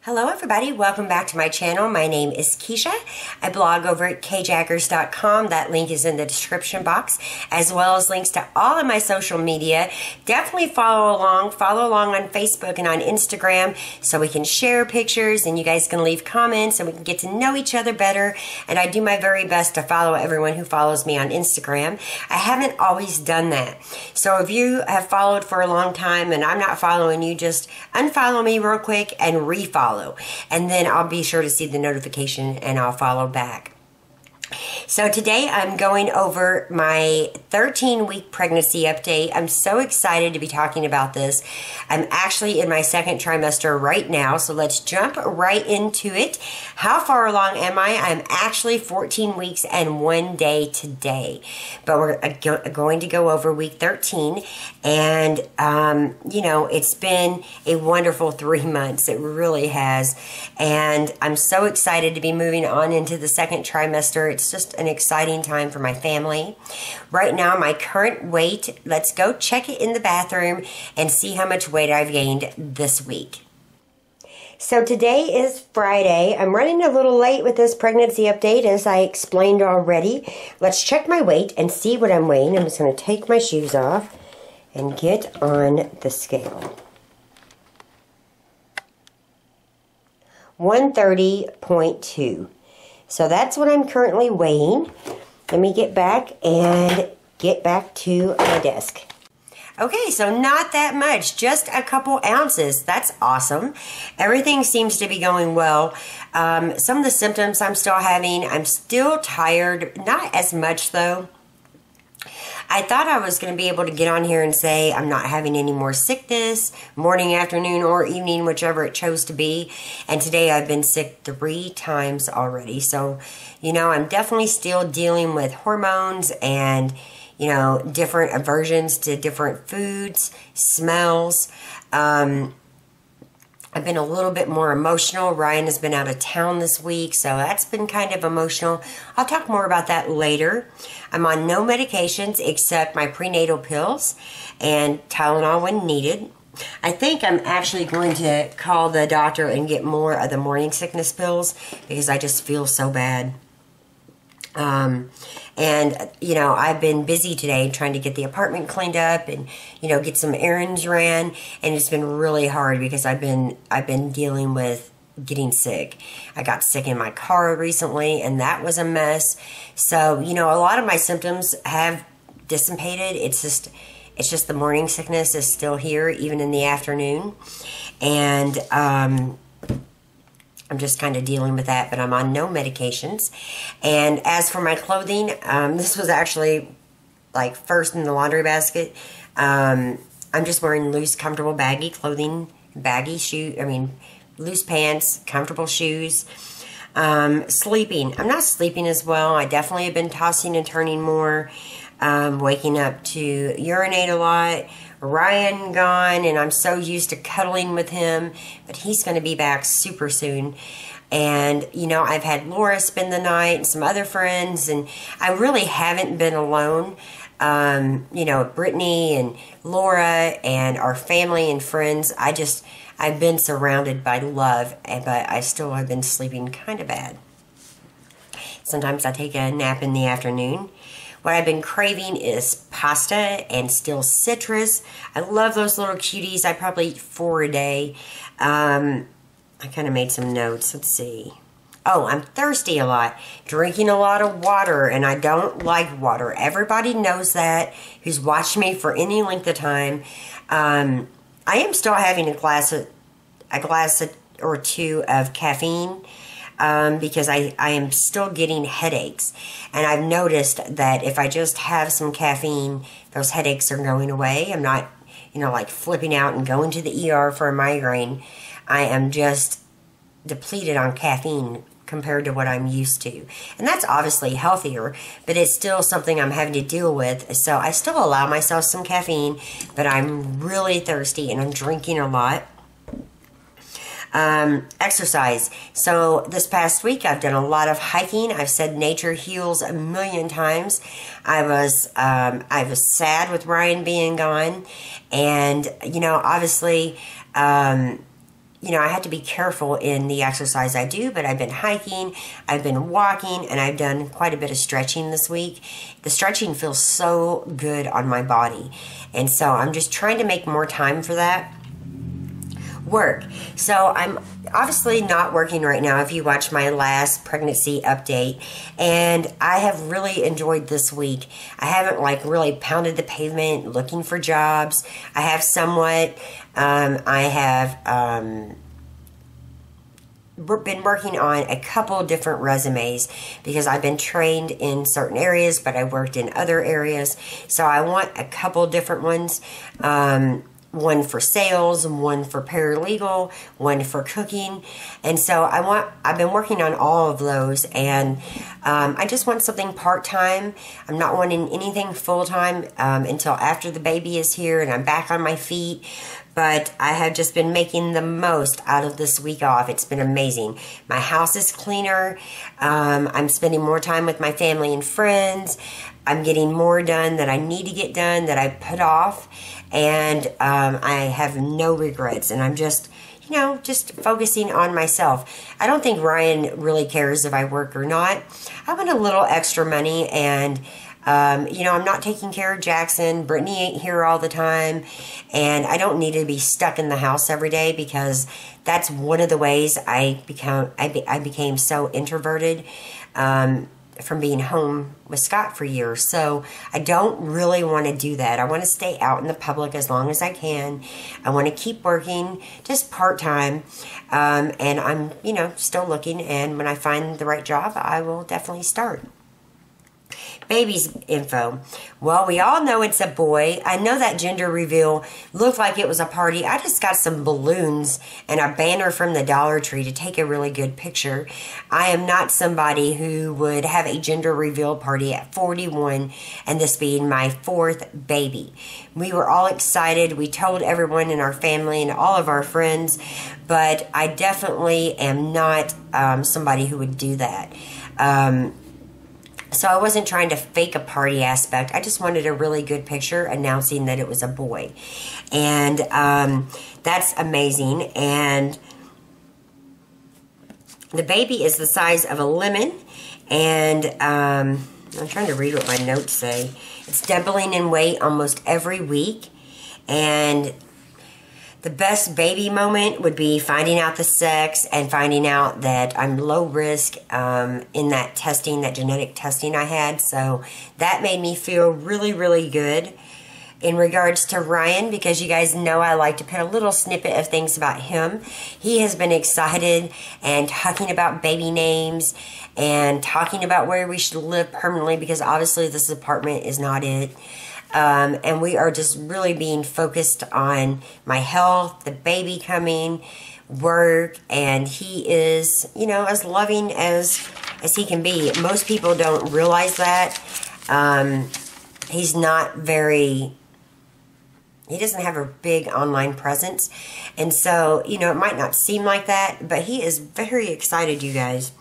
Hello everybody, welcome back to my channel. My name is Kisha. I blog over at kjaggers.com. That link is in the description box, as well as links to all of my social media. Definitely follow along on Facebook and on Instagram so we can share pictures and you guys can leave comments and we can get to know each other better. And I do my very best to follow everyone who follows me on Instagram. I haven't always done that. So if you have followed for a long time and I'm not following you, just unfollow me real quick and refollow. And then I'll be sure to see the notification and I'll follow back. So today I'm going over my 13-week pregnancy update. I'm so excited to be talking about this. I'm actually in my second trimester right now, so let's jump right into it. How far along am I? I'm actually 14 weeks and 1 day today. But we're going to go over week 13. And, you know, it's been a wonderful 3 months. It really has. And I'm so excited to be moving on into the second trimester. It's just an exciting time for my family. Right now, my current weight, let's go check it in the bathroom and see how much weight I've gained this week. So today is Friday. I'm running a little late with this pregnancy update, as I explained already. Let's check my weight and see what I'm weighing. I'm just going to take my shoes off and get on the scale. 130.2. So that's what I'm currently weighing. Let me get back to my desk. Okay, so not that much, just a couple ounces. That's awesome. Everything seems to be going well. Some of the symptoms I'm still having, I'm still tired, not as much though. I thought I was going to be able to get on here and say I'm not having any more sickness, morning, afternoon, or evening, whichever it chose to be. And today I've been sick 3 times already. So, you know, I'm definitely still dealing with hormones and, you know, different aversions to different foods, smells. I've been a little bit more emotional. Ryan has been out of town this week, so that's been kind of emotional. I'll talk more about that later. I'm on no medications except my prenatal pills and Tylenol when needed. I think I'm actually going to call the doctor and get more of the morning sickness pills because I just feel so bad. And, you know, I've been busy today trying to get the apartment cleaned up and, you know, get some errands ran. And it's been really hard because I've been dealing with getting sick. I got sick in my car recently and that was a mess. So, you know, a lot of my symptoms have dissipated. It's just the morning sickness is still here even in the afternoon. And, I'm just kind of dealing with that, but I'm on no medications. And as for my clothing, this was actually like first in the laundry basket. I'm just wearing loose, comfortable, baggy clothing, loose pants, comfortable shoes. Sleeping. I'm not sleeping as well. I definitely have been tossing and turning more, waking up to urinate a lot. Ryan gone, and I'm so used to cuddling with him, but he's going to be back super soon. And, you know, I've had Laura spend the night and some other friends, and I really haven't been alone. You know, Brittany and Laura and our family and friends, I've been surrounded by love, but I still have been sleeping kind of bad. Sometimes I take a nap in the afternoon. What I've been craving is pasta and still citrus. I love those little cuties. I probably eat 4 a day. I kind of made some notes. Let's see. Oh, I'm thirsty a lot. Drinking a lot of water, and I don't like water. Everybody knows that who's watched me for any length of time. I am still having a glass or 2 of caffeine. Because I am still getting headaches. And I've noticed that if I just have some caffeine, those headaches are going away. I'm not, you know, like flipping out and going to the ER for a migraine. I am just depleted on caffeine compared to what I'm used to. And that's obviously healthier, but it's still something I'm having to deal with. So I still allow myself some caffeine, but I'm really thirsty and I'm drinking a lot. Exercise. So this past week I've done a lot of hiking. I've said nature heals a million times. I was sad with Ryan being gone, and you know, obviously you know, I have to be careful in the exercise I do, but I've been hiking, I've been walking, and I've done quite a bit of stretching this week. The stretching feels so good on my body. And so I'm just trying to make more time for that. Work. So I'm obviously not working right now if you watch my last pregnancy update, and I have really enjoyed this week. I haven't like really pounded the pavement looking for jobs. I have somewhat. I have been working on a couple different resumes because I've been trained in certain areas, but I worked in other areas. So I want a couple different ones. One for sales, one for paralegal, one for cooking. And so I've been working on all of those, and I just want something part-time. I'm not wanting anything full-time until after the baby is here and I'm back on my feet. But I have just been making the most out of this week off. It's been amazing. My house is cleaner. I'm spending more time with my family and friends. I'm getting more done that I need to get done that I put off. And I have no regrets. And I'm just, you know, just focusing on myself. I don't think Ryan really cares if I work or not. I want a little extra money, and you know, I'm not taking care of Jackson. Brittany ain't here all the time, and I don't need to be stuck in the house every day, because that's one of the ways I became so introverted from being home with Scott for years. So I don't really want to do that. I want to stay out in the public as long as I can. I want to keep working just part-time, and I'm, you know, still looking, and when I find the right job, I will definitely start. Baby's info. Well, we all know it's a boy. I know that gender reveal looked like it was a party. I just got some balloons and a banner from the Dollar Tree to take a really good picture. I am not somebody who would have a gender reveal party at 41 and this being my 4th baby. We were all excited. We told everyone in our family and all of our friends, but I definitely am not somebody who would do that. So I wasn't trying to fake a party aspect. I just wanted a really good picture announcing that it was a boy. And that's amazing. And the baby is the size of a lemon. And I'm trying to read what my notes say. It's doubling in weight almost every week. And the best baby moment would be finding out the sex and finding out that I'm low risk in that testing, that genetic testing I had. So that made me feel really, really good. In regards to Ryan, because you guys know I like to put a little snippet of things about him. He has been excited and talking about baby names and talking about where we should live permanently, because obviously this apartment is not it. And we are just really being focused on my health, the baby coming, work, and he is, you know, as loving as he can be. Most people don't realize that. He's not very, he doesn't have a big online presence. And so, you know, it might not seem like that, but he is very excited, you guys.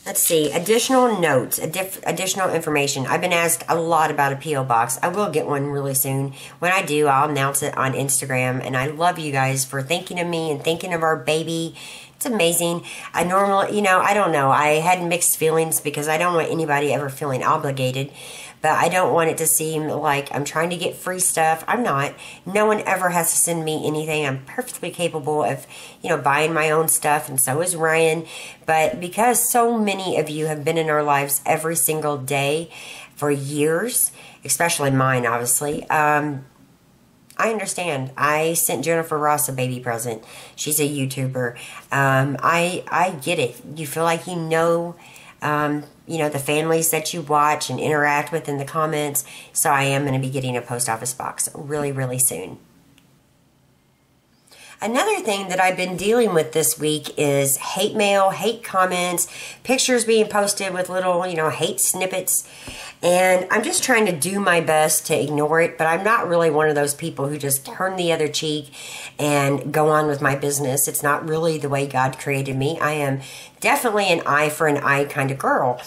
Let's see, additional notes, additional information. I've been asked a lot about a P.O. box. I will get one really soon. When I do, I'll announce it on Instagram. And I love you guys for thinking of me and thinking of our baby. It's amazing. I normally, you know, I don't know. I had mixed feelings because I don't want anybody ever feeling obligated. But I don't want it to seem like I'm trying to get free stuff. I'm not. No one ever has to send me anything. I'm perfectly capable of, you know, buying my own stuff, and so is Ryan. But because so many of you have been in our lives every single day for years, especially mine, obviously, I understand. I sent Jennifer Ross a baby present. She's a YouTuber. I get it. You feel like you know, the families that you watch and interact with in the comments. So I am going to be getting a post office box really, really soon. Another thing that I've been dealing with this week is hate mail, hate comments, pictures being posted with little, hate snippets. And I'm just trying to do my best to ignore it, but I'm not really one of those people who just turn the other cheek and go on with my business. It's not really the way God created me. I am definitely an eye for an eye kind of girl.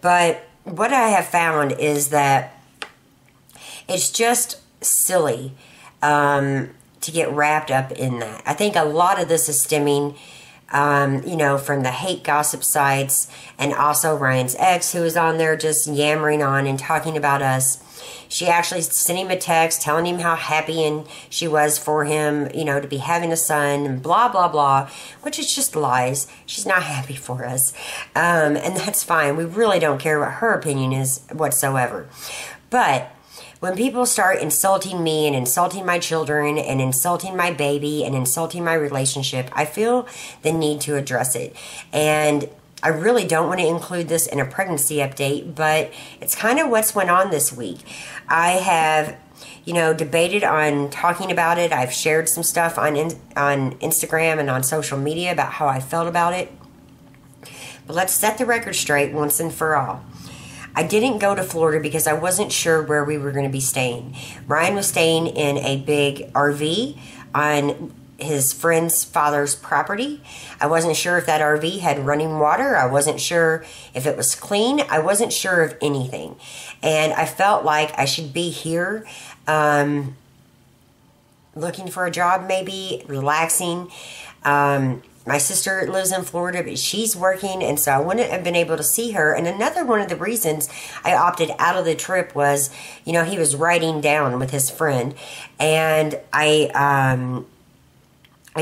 But what I have found is that it's just silly to get wrapped up in that. I think a lot of this is stemming, you know, from the hate gossip sites, and also Ryan's ex, who was on there just yammering on and talking about us. She actually sent him a text telling him how happy and she was for him, you know, to be having a son, and blah, blah, blah, which is just lies. She's not happy for us. And that's fine. We really don't care what her opinion is whatsoever. But when people start insulting me and insulting my children and insulting my baby and insulting my relationship, I feel the need to address it. And I really don't want to include this in a pregnancy update, but it's kind of what's went on this week. I have, you know, debated on talking about it. I've shared some stuff on Instagram and on social media about how I felt about it. But let's set the record straight once and for all. I didn't go to Florida because I wasn't sure where we were going to be staying. Ryan was staying in a big RV on his friend's father's property. I wasn't sure if that RV had running water. I wasn't sure if it was clean. I wasn't sure of anything. And I felt like I should be here looking for a job, maybe relaxing. My sister lives in Florida, but she's working, and so I wouldn't have been able to see her. And another one of the reasons I opted out of the trip was, you know, he was riding down with his friend, and I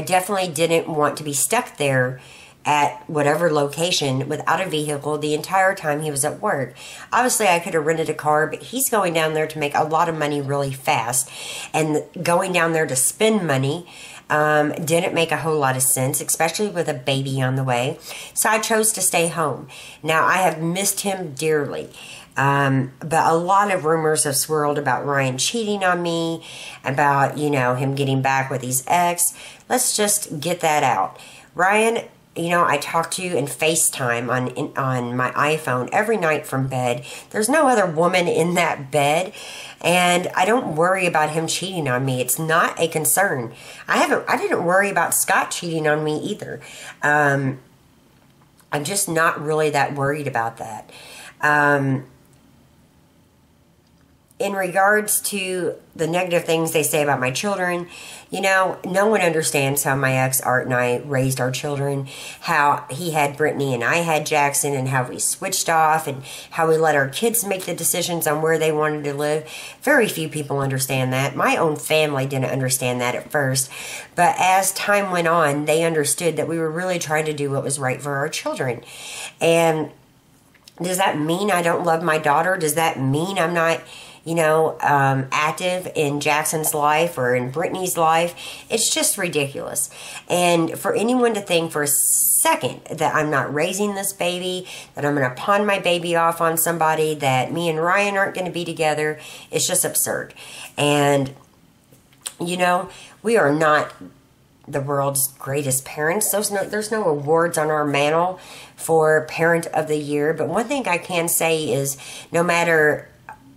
definitely didn't want to be stuck there at whatever location without a vehicle the entire time he was at work. Obviously, I could have rented a car, but he's going down there to make a lot of money really fast, and going down there to spend money didn't make a whole lot of sense, especially with a baby on the way. So I chose to stay home. Now, I have missed him dearly. But a lot of rumors have swirled about Ryan cheating on me, about, you know, him getting back with his ex. Let's just get that out. Ryan, you know, I talk to you in FaceTime on my iPhone every night from bed. There's no other woman in that bed, and I don't worry about him cheating on me. It's not a concern. I didn't worry about Scott cheating on me either. I'm just not really that worried about that. In regards to the negative things they say about my children, you know, no one understands how my ex, Art, and I raised our children, how he had Brittany and I had Jackson, and how we switched off, and how we let our kids make the decisions on where they wanted to live. Very few people understand that. My own family didn't understand that at first, but as time went on, they understood that we were really trying to do what was right for our children. And does that mean I don't love my daughter? Does that mean I'm not, you know, active in Jackson's life or in Brittany's life? It's just ridiculous. And for anyone to think for a second that I'm not raising this baby, that I'm going to pawn my baby off on somebody, that me and Ryan aren't going to be together, it's just absurd. And, you know, we are not the world's greatest parents. There's no awards on our mantle for Parent of the Year. But one thing I can say is, no matter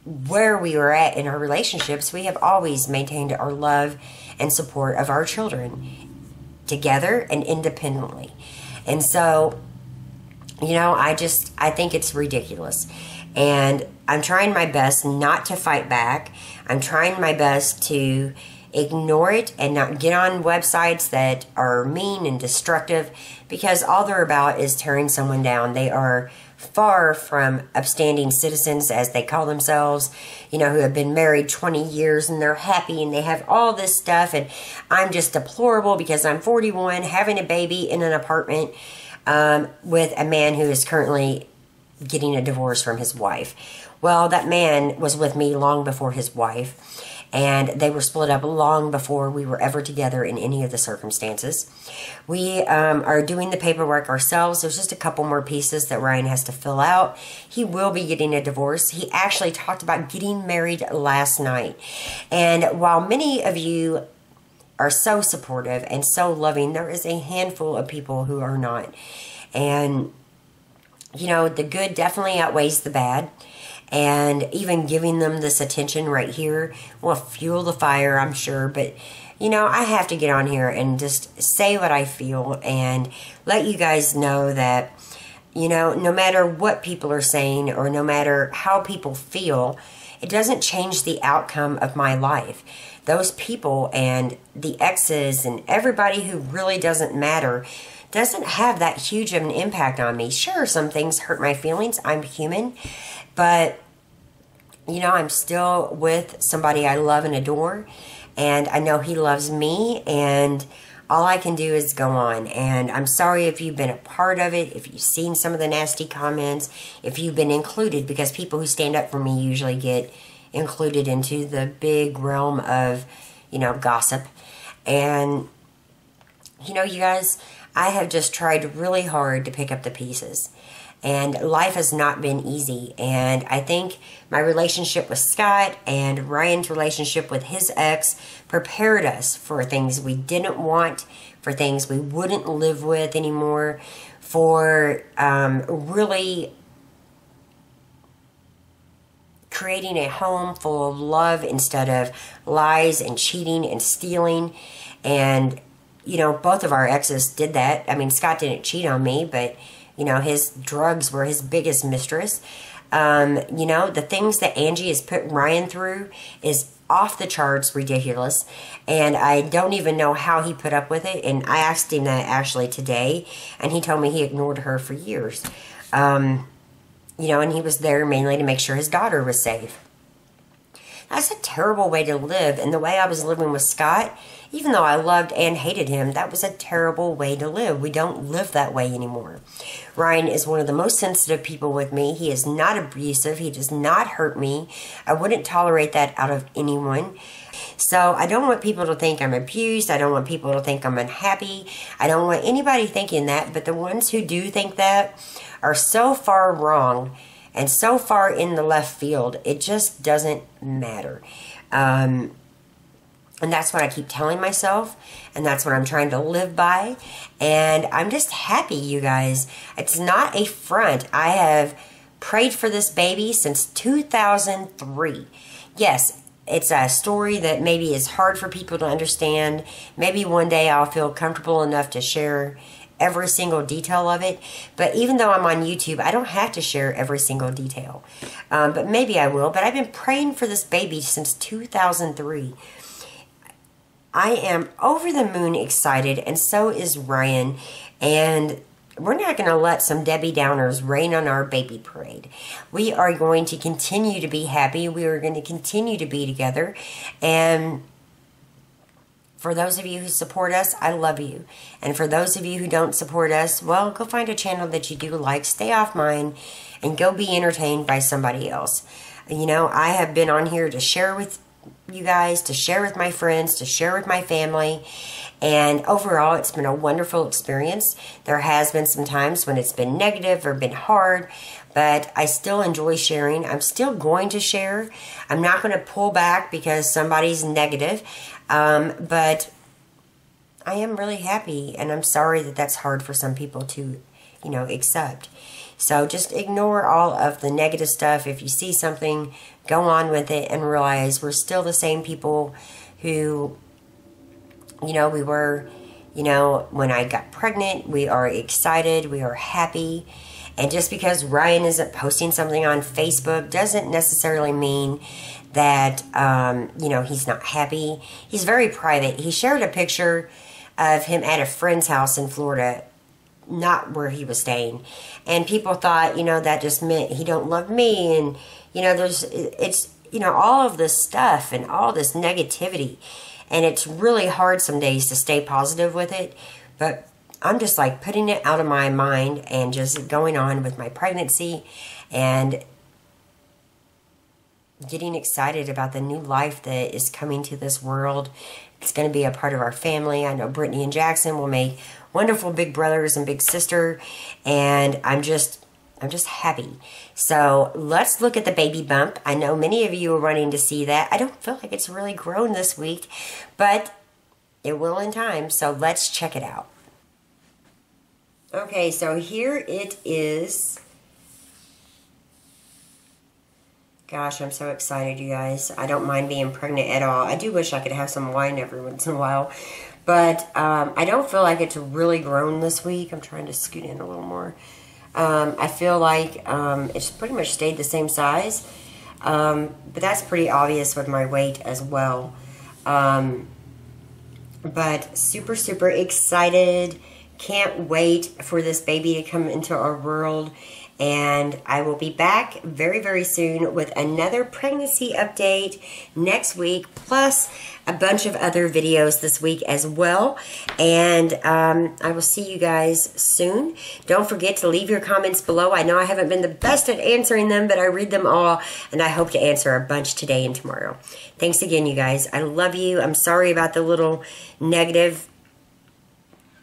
where we were at in our relationships, we have always maintained our love and support of our children together and independently. And so, you know, I think it's ridiculous. And I'm trying my best not to fight back. I'm trying my best to ignore it and not get on websites that are mean and destructive, because all they're about is tearing someone down. They are far from upstanding citizens, as they call themselves, you know, who have been married 20 years and they're happy and they have all this stuff, and I'm just deplorable because I'm 41 having a baby in an apartment with a man who is currently getting a divorce from his wife. Well, that man was with me long before his wife, and they were split up long before we were ever together in any of the circumstances. We are doing the paperwork ourselves. There's just a couple more pieces that Ryan has to fill out. He will be getting a divorce. He actually talked about getting married last night. And while many of you are so supportive and so loving, there is a handful of people who are not. And, you know, the good definitely outweighs the bad. And even giving them this attention right here will fuel the fire, I'm sure. But, you know, I have to get on here and just say what I feel and let you guys know that, you know, no matter what people are saying or no matter how people feel, it doesn't change the outcome of my life. Those people and the exes and everybody who really doesn't matter doesn't have that huge of an impact on me. Sure, some things hurt my feelings. I'm human. But, you know, I'm still with somebody I love and adore. And I know he loves me. And all I can do is go on. And I'm sorry if you've been a part of it, if you've seen some of the nasty comments, if you've been included, because people who stand up for me usually get included into the big realm of, you know, gossip. And, you know, you guys, I have just tried really hard to pick up the pieces. And life has not been easy. And I think my relationship with Scott and Ryan's relationship with his ex prepared us for things we didn't want, for things we wouldn't live with anymore, for really creating a home full of love instead of lies and cheating and stealing. And, you know, both of our exes did that. I mean, Scott didn't cheat on me, but you know, his drugs were his biggest mistress. You know, the things that Angie has put Ryan through is off the charts ridiculous. And I don't even know how he put up with it. And I asked him that actually today. And he told me he ignored her for years. You know, and he was there mainly to make sure his daughter was safe. That's a terrible way to live. And the way I was living with Scott, even though I loved and hated him, that was a terrible way to live. We don't live that way anymore. Ryan is one of the most sensitive people with me. He is not abusive. He does not hurt me. I wouldn't tolerate that out of anyone. So I don't want people to think I'm abused. I don't want people to think I'm unhappy. I don't want anybody thinking that. But the ones who do think that are so far wrong and so far in the left field, it just doesn't matter. And that's what I keep telling myself. And that's what I'm trying to live by. And I'm just happy, you guys. It's not a front. I have prayed for this baby since 2003. Yes, it's a story that maybe is hard for people to understand. Maybe one day I'll feel comfortable enough to share every single detail of it. But even though I'm on YouTube, I don't have to share every single detail. But maybe I will. But I've been praying for this baby since 2003. I am over the moon excited, and so is Ryan. And we're not going to let some Debbie Downers rain on our baby parade. We are going to continue to be happy. We are going to continue to be together. And for those of you who support us, I love you. And for those of you who don't support us, well, go find a channel that you do like, stay off mine, and go be entertained by somebody else. You know, I have been on here to share with you guys, to share with my friends, to share with my family. And overall, it's been a wonderful experience. There has been some times when it's been negative or been hard, but I still enjoy sharing. I'm still going to share. I'm not going to pull back because somebody's negative. But I am really happy, and I'm sorry that that's hard for some people to, you know, accept. So just ignore all of the negative stuff. If you see something, go on with it and realize we're still the same people who, you know, we were, you know, when I got pregnant. We are excited. We are happy. And just because Ryan isn't posting something on Facebook doesn't necessarily mean that, you know, he's not happy. He's very private. He shared a picture of him at a friend's house in Florida, not where he was staying. And people thought, you know, that just meant he don't love me. And, you know, it's, you know, all of this stuff and all this negativity. And it's really hard some days to stay positive with it. But I'm just like putting it out of my mind and just going on with my pregnancy and getting excited about the new life that is coming to this world. It's going to be a part of our family. I know Brittany and Jackson will make wonderful big brothers and big sister, and I'm just happy. So let's look at the baby bump. I know many of you are wanting to see that. I don't feel like it's really grown this week, but it will in time. So let's check it out. Okay, so here it is. Gosh, I'm so excited, you guys. I don't mind being pregnant at all. I do wish I could have some wine every once in a while. But I don't feel like it's really grown this week. I'm trying to scoot in a little more. I feel like it's pretty much stayed the same size. But that's pretty obvious with my weight as well. But super, super excited. Can't wait for this baby to come into our world. And I will be back very, very soon with another pregnancy update next week, plus a bunch of other videos this week as well. And I will see you guys soon. Don't forget to leave your comments below. I know I haven't been the best at answering them, but I read them all, and I hope to answer a bunch today and tomorrow. Thanks again, you guys. I love you. I'm sorry about the little negative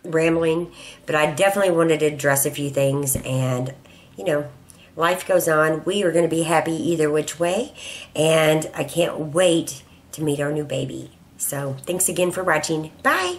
rambling, but I definitely wanted to address a few things, and you know, life goes on. We are going to be happy either which way, and I can't wait to meet our new baby. So thanks again for watching. Bye.